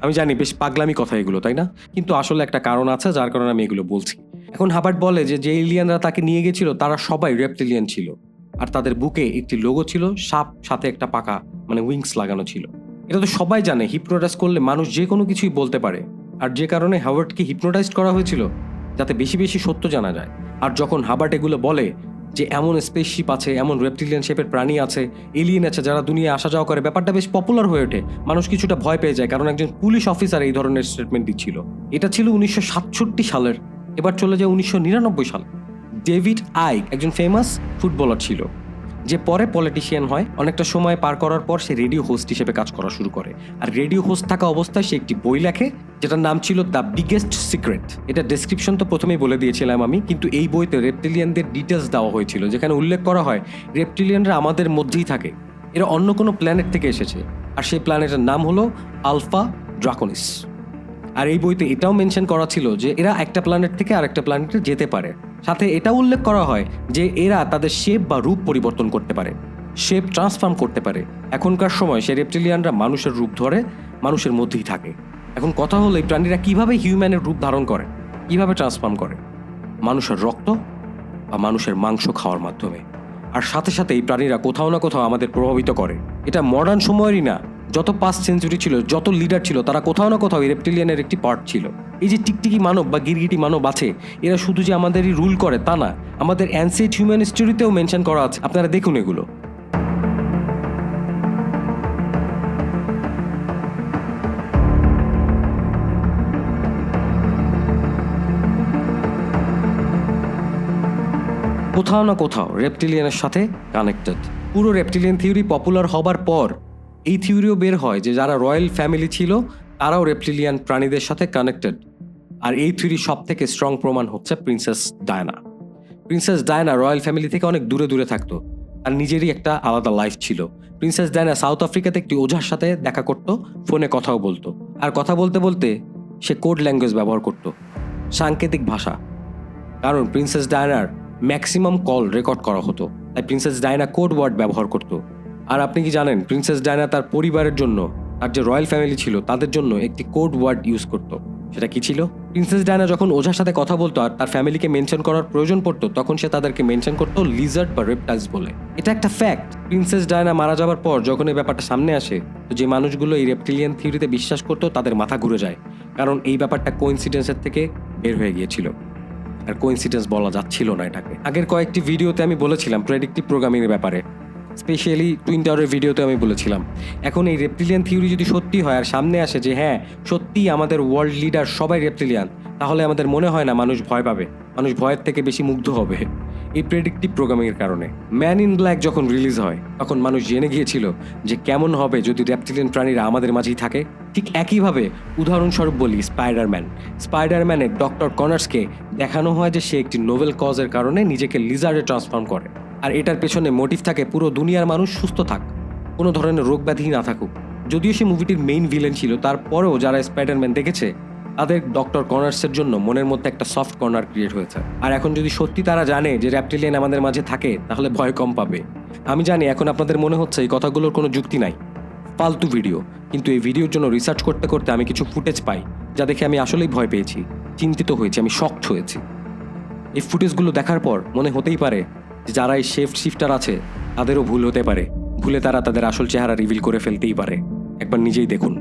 আমি জানি বেশ পাগলামি কথা এগুলো, তাই না? কিন্তু আসলে একটা কারণ আছে যার কারণে আমি এগুলো বলছি। এখন হাবার্ড বলে যে এলিয়ানরা তাকে নিয়ে গেছিল তারা সবাই রেপ্টিলিয়ান ছিল, আর তাদের বুকে একটি লোগো ছিল, সাপ, সাথে একটা পাকা উইংস লাগানো ছিল। এটা তো সবাই জানে হিপনোটাইজ করলে মানুষ যে কোনো কিছুই বলতে পারে, আর যে কারণে হাবার্ডকে হিপনোটাইজ করা হয়েছিল যাতে বেশি বেশি সত্য জানা যায়। আর যখন হাবার্ড এগুলো বলে যে এমন স্পেসশিপ আছে, এমন রেপ্টিলিয়ান শেপের প্রাণী আছে, এলিয়েন আছে যারা দুনিয়ায় আসা যাওয়া করে, ব্যাপারটা বেশ পপুলার হয়ে ওঠে। মানুষ কিছুটা ভয় পেয়ে যায়, কারণ একজন পুলিশ অফিসার এই ধরনের স্টেটমেন্ট দিচ্ছিল। এটা ছিল 1967 সালের। এবার চলে যায় 1999 সাল। ডেভিড আইক একজন ফেমাস ফুটবলার ছিল, যে পরে পলিটিশিয়ান হয়। অনেকটা সময় পার করার পর সে রেডিও হোস্ট হিসেবে কাজ করা শুরু করে। আর রেডিও হোস্ট থাকা অবস্থায় সে একটি বই লেখে যেটার নাম ছিল দ্য বিগেস্ট সিক্রেট। এটা ডেসক্রিপশন তো প্রথমেই বলে দিয়েছিলাম আমি, কিন্তু এই বইতে রেপ্টিলিয়ানদের ডিটেলস দেওয়া হয়েছিল, যেখানে উল্লেখ করা হয় রেপ্টিলিয়ানরা আমাদের মধ্যেই থাকে, এরা অন্য কোনো প্ল্যানেট থেকে এসেছে, আর সেই প্ল্যানেটের নাম হলো আলফা ড্রাকোনিস। আর এই বইতে এটাও মেনশন করা ছিল যে এরা একটা প্ল্যানেট থেকে আরেকটা প্ল্যানেটে যেতে পারে। সাথে এটাও উল্লেখ করা হয় যে এরা তাদের শেপ বা রূপ পরিবর্তন করতে পারে, শেপ ট্রান্সফর্ম করতে পারে। এখনকার সময় সে রেপ্টিলিয়ানরা মানুষের রূপ ধরে মানুষের মধ্যেই থাকে। এখন কথা হলো এই প্রাণীরা কিভাবে হিউম্যানের রূপ ধারণ করে, কিভাবে ট্রান্সফর্ম করে? মানুষের রক্ত বা মানুষের মাংস খাওয়ার মাধ্যমে। আর সাথে সাথে এই প্রাণীরা কোথাও না কোথাও আমাদের প্রভাবিত করে। এটা মডার্ন সময়েরই না, যত পাস্ট সেঞ্চুরি ছিল, যত লিডার ছিল, তারা কোথাও না কোথাও এই রেপ্টিলিয়ানের একটি পার্ট ছিল। এই যে টিকটিকি মানব বা গিরগিটি মানব আছে, এরা শুধু যে আমাদেরই রুল করে তা না, আমাদের অ্যানসিয়েন্ট হিউম্যান হিস্টোরিতেও মেনশন করা আছে। আপনারা দেখুন এগুলো। কোথাও না কোথাও রেপ্টিলিয়ানের সাথে কানেক্টেড। পুরো রেপ্টিলিয়ান থিওরি পপুলার হবার পর এই থিওরিও বের হয় যে যারা রয়্যাল ফ্যামিলি ছিল তারাও রেপ্টিলিয়ান প্রাণীদের সাথে কানেক্টেড। আর এই থিওরি সব থেকে স্ট্রং প্রমাণ হচ্ছে princess Diana. Princess Diana royal family থেকে অনেক দূরে দূরে থাকতো, আর নিজেরই একটা আলাদা লাইফ ছিল। প্রিন্সেস ডায়ানা সাউথ আফ্রিকাতে একটি ওঝার সাথে দেখা করতো, ফোনে কথাও বলতো। আর কথা বলতে বলতে সে কোড ল্যাঙ্গুয়েজ ব্যবহার করত, সাংকেতিক ভাষা। কারণ প্রিন্সেস ডায়ানার ম্যাক্সিমাম কল রেকর্ড করা হতো, তাই প্রিন্সেস ডায়ানা কোড ওয়ার্ড ব্যবহার করত। আর আপনি কি জানেন প্রিন্সেস ডায়ানা তার পরিবারের জন্য, আর যে রয়্যাল ফ্যামিলি ছিল তাদের জন্য একটি কোড ওয়ার্ড ইউজ করত? সেটা কি ছিল? প্রিন্সেস ডায়ানা যখন ওঝার সাথে কথা বলতো আর তার ফ্যামিলিকে মেনশন করার প্রয়োজন পড়তো, তখন সে তাদেরকে মেনশন করতো লিজার্ড বা রেপটাইলস বলে। এটা একটা ফ্যাক্ট। প্রিন্সেস ডায়ানা মারা যাবার পর যখন এই ব্যাপারটা সামনে আসে, তো যে মানুষগুলো এই রেপ্টিলিয়ান থিওরিতে বিশ্বাস করতো তাদের মাথা ঘুরে যায়, কারণ এই ব্যাপারটা কোইন্সিডেন্সের থেকে বের হয়ে গিয়েছিল। আর কোইন্সিডেন্স বলা যাচ্ছিল না এটাকে। আগের কয়েকটি ভিডিওতে আমি বলেছিলাম প্রেডিক্টিভ প্রোগ্রামিং এর ব্যাপারে, স্পেশালি টুইন টাওয়ারের ভিডিওতে আমি বলেছিলাম। এখন এই রেপ্টিলিয়ান থিওরি যদি সত্যি হয় আর সামনে আসে যে হ্যাঁ সত্যিই আমাদের ওয়ার্ল্ড লিডার সবাই রেপ্টিলিয়ান, তাহলে আমাদের মনে হয় না মানুষ ভয় পাবে, মানুষ ভয়ের থেকে বেশি মুগ্ধ হবে এই প্রেডিক্টিভ প্রোগ্রামিং এর কারণে। ম্যান ইন ব্ল্যাক যখন রিলিজ হয় তখন মানুষ জেনে গিয়েছিল যে কেমন হবে যদি রেপ্টিলিয়ান প্রাণীরা আমাদের মাঝেই থাকে। ঠিক একইভাবে উদাহরণস্বরূপ বলি স্পাইডারম্যানের ডক্টর কনার্সকে দেখানো হয় যে সে একটি নোবেল কজের কারণে নিজেকে লিজার্ডে ট্রান্সফর্ম করে, আর এটার পেছনে মোটিভ থাকে পুরো দুনিয়ার মানুষ সুস্থ থাক, কোনো ধরনের রোগ ব্যাধি না থাকুক। যদিও সে মুভিটির মেইন ভিলেন ছিল, তারপরেও যারা স্পাইডারম্যান দেখেছে তাদের ডক্টর কনার্সের জন্য মনের মধ্যে একটা সফট কর্নার ক্রিয়েট হয়েছে। আর এখন যদি সত্যি তারা জানে যে রেপ্টিলিয়ান আমাদের মাঝে থাকে, তাহলে ভয় কম পাবে। আমি জানি এখন আপনাদের মনে হচ্ছে এই কথাগুলোর কোনো যুক্তি নাই, ফালতু ভিডিও, কিন্তু এই ভিডিওর জন্য রিসার্চ করতে করতে আমি কিছু ফুটেজ পাই যা দেখে আমি আসলেই ভয় পেয়েছি, চিন্তিত হয়েছি, আমি শকড হয়েছি। এই ফুটেজগুলো দেখার পর মনে হতেই পারে যে যারা এই শিফটার আছে তাদেরও ভুল হতে পারে, ভুলে তারা তাদের আসল চেহারা রিভিল করে ফেলতেই পারে। একবার নিজেই দেখুন।